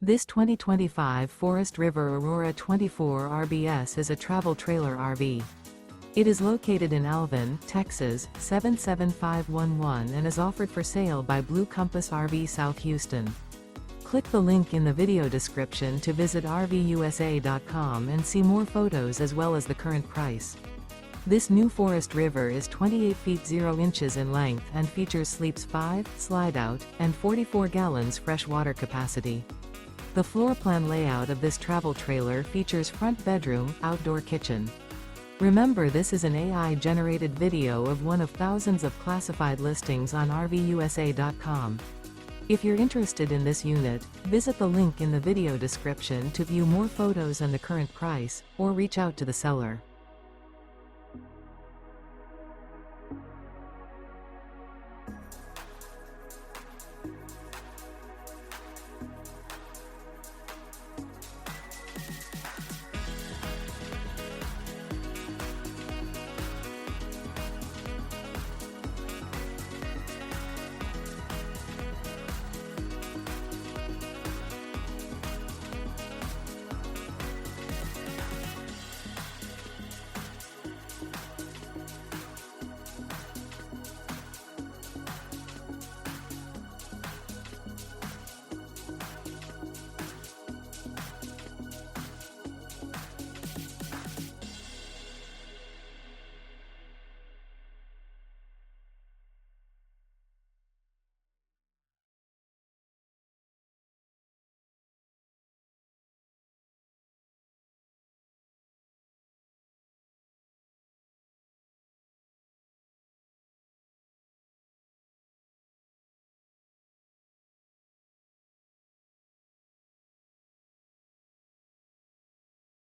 This 2025 Forest River Aurora 24 RBS is a travel trailer RV. It is located in Alvin, Texas, 77511 and is offered for sale by Blue Compass RV South Houston. Click the link in the video description to visit RVUSA.com and see more photos as well as the current price. This new Forest River is 28 feet 0 inches in length and features sleeps 5, slide-out, and 44 gallons fresh water capacity. The floor plan layout of this travel trailer features front bedroom, outdoor kitchen. Remember, this is an AI-generated video of one of thousands of classified listings on RVUSA.com. If you're interested in this unit, visit the link in the video description to view more photos and the current price, or reach out to the seller.